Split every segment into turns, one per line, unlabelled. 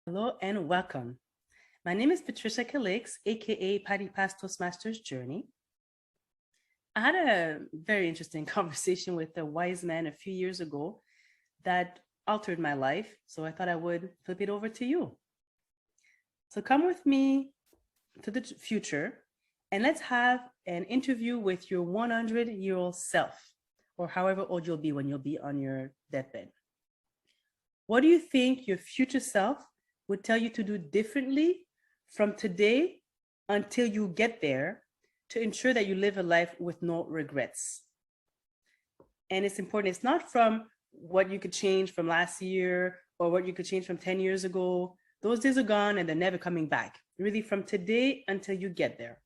Hello and welcome. My name is Patricia Calixte, aka Patty Past Toastmasters Journey. I had a very interesting conversation with a wise man a few years ago that altered my life, so I thought I would flip it over to you. So come with me to the future and let's have an interview with your 100-year-old self, or however old you'll be when you'll be on your deathbed. What do you think your future self would tell you to do differently from today until you get there to ensure that you live a life with no regrets? And it's important. It's not from what you could change from last year or what you could change from 10 years ago. Those days are gone and they're never coming back. Really from today until you get there.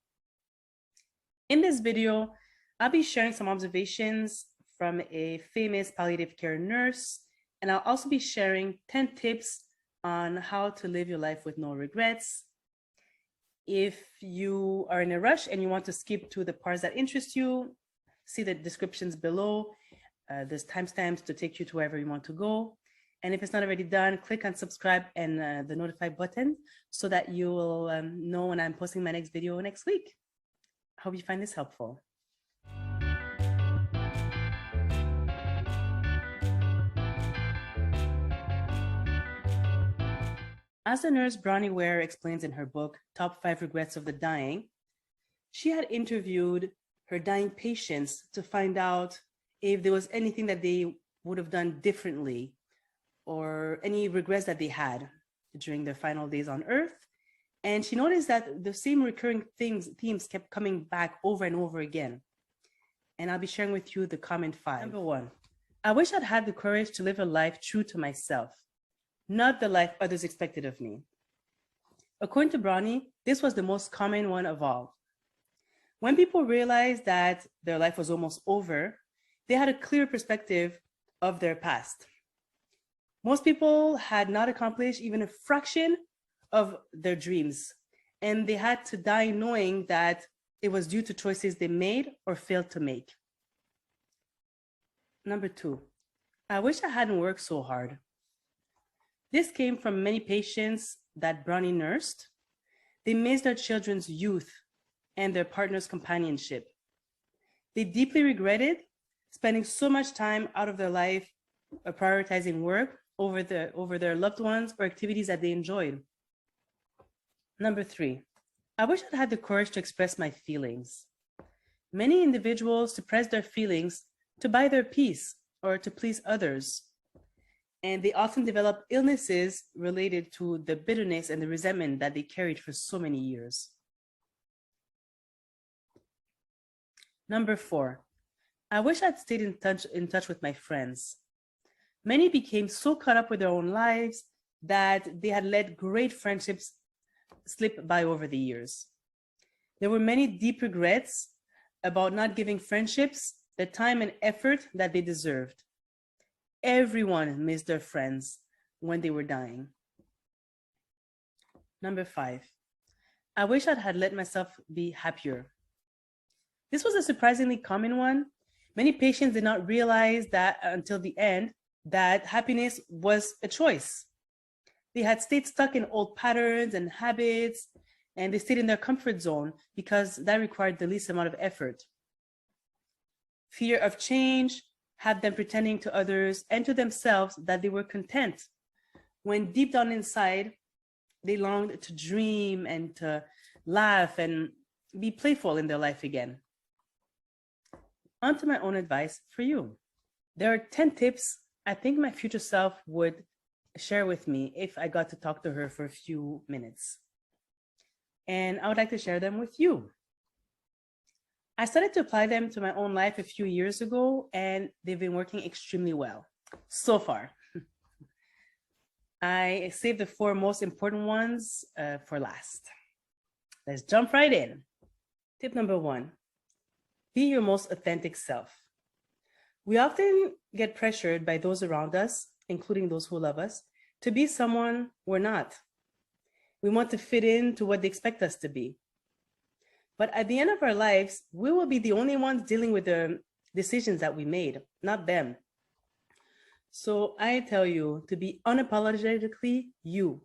In this video, I'll be sharing some observations from a famous palliative care nurse, and I'll also be sharing 10 tips on how to live your life with no regrets. If you are in a rush and you want to skip to the parts that interest you, see the descriptions below. There's timestamps to take you to wherever you want to go. And if it's not already done, click on subscribe and the notify button so that you will know when I'm posting my next video next week. I hope you find this helpful. As the nurse Bronnie Ware explains in her book, Top 5 Regrets of the Dying, she had interviewed her dying patients to find out if there was anything that they would have done differently or any regrets that they had during their final days on Earth. And she noticed that the same recurring themes kept coming back over and over again. And I'll be sharing with you the common 5. Number 1, I wish I'd had the courage to live a life true to myself, not the life others expected of me. According to Bronnie, this was the most common one of all. When people realized that their life was almost over, they had a clear perspective of their past. Most people had not accomplished even a fraction of their dreams, and they had to die knowing that it was due to choices they made or failed to make. Number 2, I wish I hadn't worked so hard. This came from many patients that Bronnie nursed. They missed their children's youth and their partner's companionship. They deeply regretted spending so much time out of their life prioritizing work over their loved ones or activities that they enjoyed. Number 3, I wish I'd had the courage to express my feelings. Many individuals suppress their feelings to buy their peace or to please others. And they often develop illnesses related to the bitterness and the resentment that they carried for so many years. Number 4, I wish I'd stayed in touch with my friends. Many became so caught up with their own lives that they had let great friendships slip by over the years. There were many deep regrets about not giving friendships the time and effort that they deserved. Everyone missed their friends when they were dying. Number 5, I wish I'd had let myself be happier. This was a surprisingly common one. Many patients did not realize that until the end, that happiness was a choice. They had stayed stuck in old patterns and habits, and they stayed in their comfort zone because that required the least amount of effort. Fear of change had them pretending to others and to themselves that they were content, when deep down inside, they longed to dream and to laugh and be playful in their life again. On to my own advice for you. There are 10 tips I think my future self would share with me if I got to talk to her for a few minutes. And I would like to share them with you. I started to apply them to my own life a few years ago, and they've been working extremely well so far. I saved the 4 most important ones for last. Let's jump right in. Tip number 1, be your most authentic self. We often get pressured by those around us, including those who love us, to be someone we're not. We want to fit into what they expect us to be. But at the end of our lives, we will be the only ones dealing with the decisions that we made, not them. So I tell you to be unapologetically you.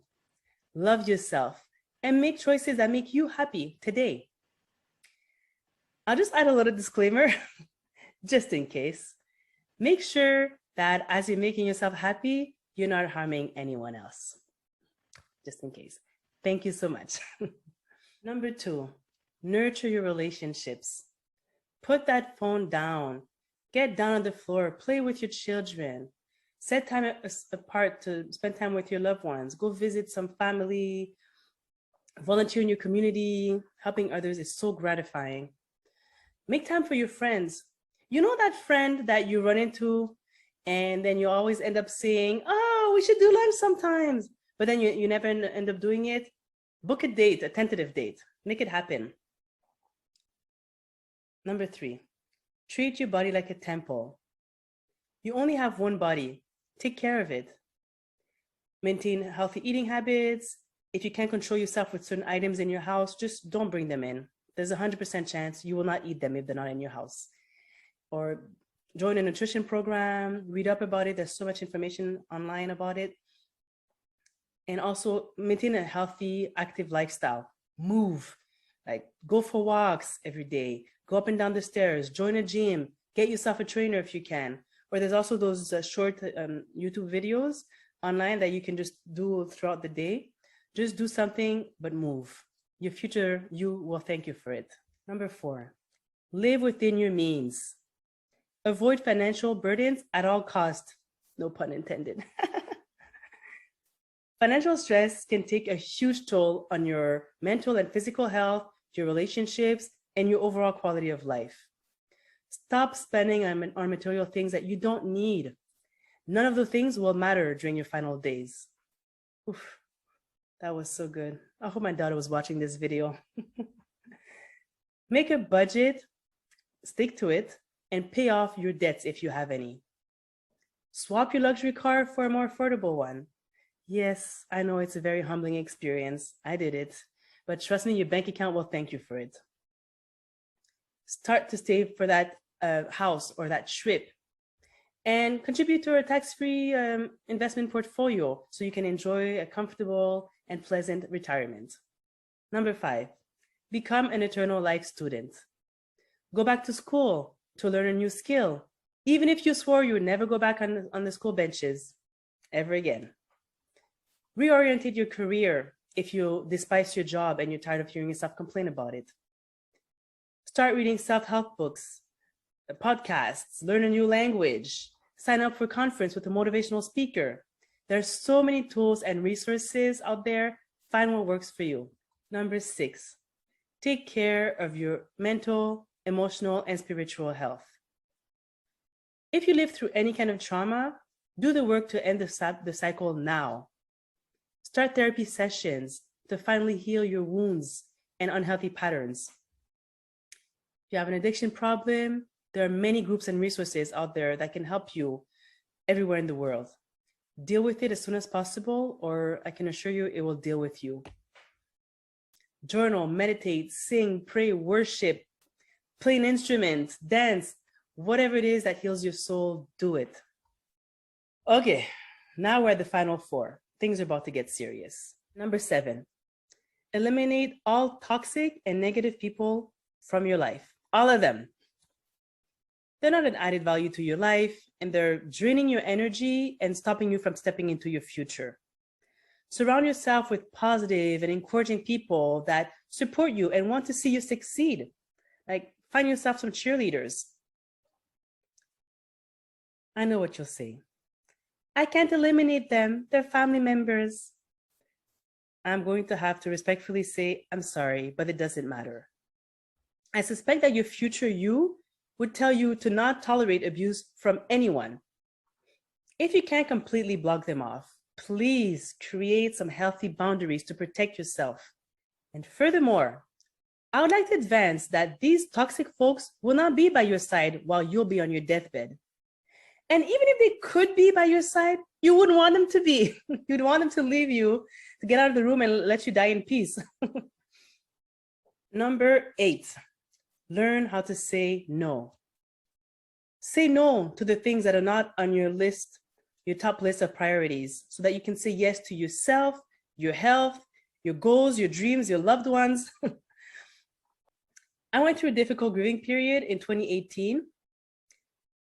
love yourself, and make choices that make you happy today. I'll just add a little disclaimer, just in case. Make sure that as you're making yourself happy, you're not harming anyone else, just in case. Thank you so much. Number 2, nurture your relationships. Put that phone down. Get down on the floor. Play with your children. Set time apart to spend time with your loved ones. Go visit some family. Volunteer in your community. Helping others is so gratifying. Make time for your friends. You know that friend that you run into and then you always end up saying, oh, we should do lunch sometimes. But then you never end up doing it. Book a date, a tentative date. Make it happen. Number 3, treat your body like a temple. You only have one body. Take care of it. Maintain healthy eating habits. If you can't control yourself with certain items in your house, just don't bring them in. There's a 100% chance you will not eat them if they're not in your house. Or join a nutrition program, read up about it. There's so much information online about it. And also maintain a healthy, active lifestyle. Move, like go for walks every day, go up and down the stairs, join a gym, get yourself a trainer if you can. Or there's also those short YouTube videos online that you can just do throughout the day. Just do something, but move. Your future you will thank you for it. Number 4, live within your means. Avoid financial burdens at all costs. No pun intended. Financial stress can take a huge toll on your mental and physical health, your relationships, and your overall quality of life. Stop spending on material things that you don't need. None of the things will matter during your final days. Oof, that was so good. I hope my daughter was watching this video. Make a budget, stick to it, and pay off your debts if you have any. Swap your luxury car for a more affordable one. Yes, I know it's a very humbling experience. I did it. But trust me, your bank account will thank you for it. Start to save for that house or that trip. And contribute to a tax-free investment portfolio so you can enjoy a comfortable and pleasant retirement. Number 5, become an eternal life student. Go back to school to learn a new skill, even if you swore you would never go back on the school benches ever again. Reorientate your career if you despise your job and you're tired of hearing yourself complain about it. Start reading self-help books, podcasts, learn a new language, sign up for a conference with a motivational speaker. There's so many tools and resources out there. Find what works for you. Number 6, take care of your mental, emotional, and spiritual health. If you live through any kind of trauma, do the work to end the cycle now. Start therapy sessions to finally heal your wounds and unhealthy patterns. If you have an addiction problem, there are many groups and resources out there that can help you everywhere in the world. Deal with it as soon as possible, or I can assure you it will deal with you. Journal, meditate, sing, pray, worship, play an instrument, dance, whatever it is that heals your soul, do it. Okay, now we're at the final 4. Things are about to get serious. Number 7, eliminate all toxic and negative people from your life. All of them. They're not an added value to your life, and they're draining your energy and stopping you from stepping into your future. Surround yourself with positive and encouraging people that support you and want to see you succeed. Like, find yourself some cheerleaders. I know what you'll say. I can't eliminate them. They're family members. I'm going to have to respectfully say, I'm sorry, but it doesn't matter. I suspect that your future you would tell you to not tolerate abuse from anyone. If you can't completely block them off, please create some healthy boundaries to protect yourself. And furthermore, I would like to advance that these toxic folks will not be by your side while you'll be on your deathbed. And even if they could be by your side, you wouldn't want them to be. You'd want them to leave you, to get out of the room and let you die in peace. Number 8, learn how to say no. Say no to the things that are not on your list, your top list of priorities, so that you can say yes to yourself, your health, your goals, your dreams, your loved ones. I went through a difficult grieving period in 2018.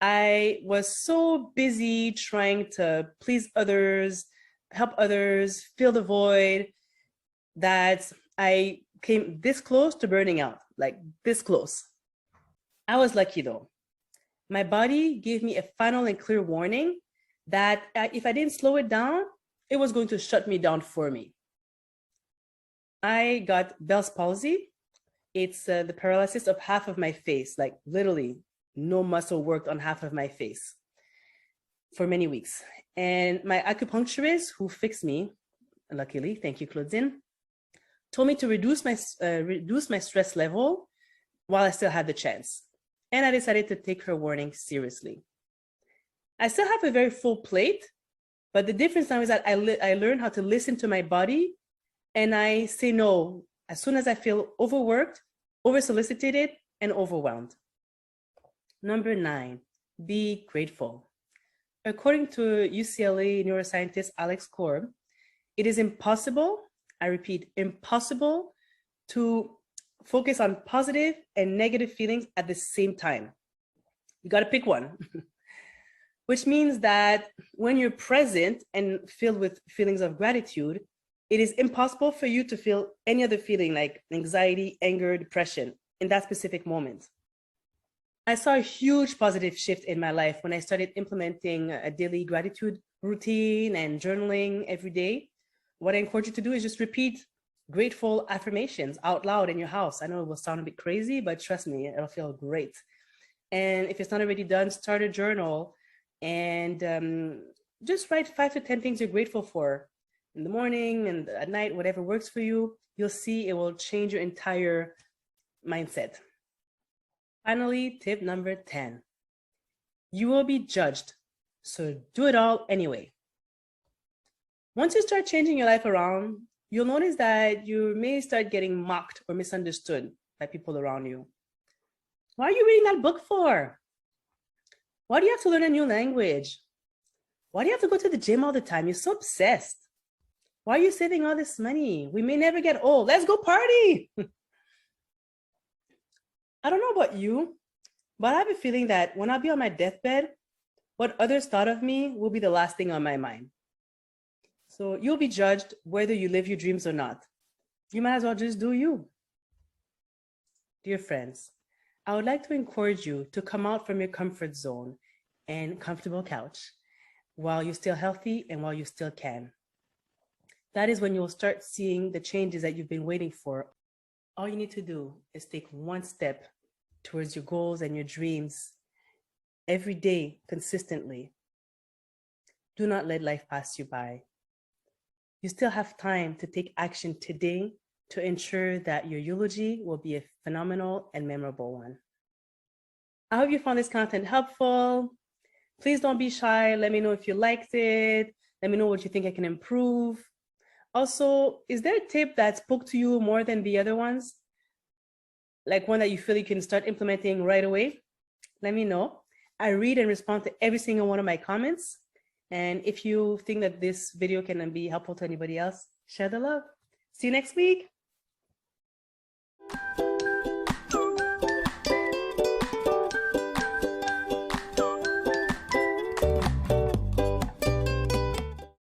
I was so busy trying to please others, help others, fill the void, that I came this close to burning out, like this close. I was lucky though. My body gave me a final and clear warning that if I didn't slow it down, it was going to shut me down for me. I got Bell's palsy. It's the paralysis of half of my face, like literally no muscle worked on half of my face for many weeks. And my acupuncturist who fixed me, luckily, thank you, Claudine, told me to reduce my stress level while I still had the chance. And I decided to take her warning seriously. I still have a very full plate, but the difference now is that I learned how to listen to my body, and I say no as soon as I feel overworked, oversolicited, and overwhelmed. Number 9, be grateful. According to UCLA neuroscientist Alex Korb, it is impossible, I repeat, impossible to focus on positive and negative feelings at the same time. You got to pick one, which means that when you're present and filled with feelings of gratitude, it is impossible for you to feel any other feeling like anxiety, anger, depression in that specific moment. I saw a huge positive shift in my life when I started implementing a daily gratitude routine and journaling every day. What I encourage you to do is just repeat grateful affirmations out loud in your house. I know it will sound a bit crazy, but trust me, it'll feel great. And if it's not already done, start a journal and just write 5 to 10 things you're grateful for in the morning and at night, whatever works for you. You'll see it will change your entire mindset. Finally, tip number 10. You will be judged, so do it all anyway. Once you start changing your life around, you'll notice that you may start getting mocked or misunderstood by people around you. Why are you reading that book for? Why do you have to learn a new language? Why do you have to go to the gym all the time? You're so obsessed. Why are you saving all this money? We may never get old. Let's go party. I don't know about you, but I have a feeling that when I'll be on my deathbed, what others thought of me will be the last thing on my mind. So you'll be judged whether you live your dreams or not. You might as well just do you. Dear friends, I would like to encourage you to come out from your comfort zone and comfortable couch while you're still healthy and while you still can. That is when you'll start seeing the changes that you've been waiting for. All you need to do is take one step towards your goals and your dreams every day, consistently. Do not let life pass you by. You still have time to take action today to ensure that your eulogy will be a phenomenal and memorable one. I hope you found this content helpful. Please don't be shy. Let me know if you liked it. Let me know what you think I can improve. Also, is there a tip that spoke to you more than the other ones? Like one that you feel you can start implementing right away? Let me know. I read and respond to every single one of my comments. And if you think that this video can be helpful to anybody else, share the love. See you next week.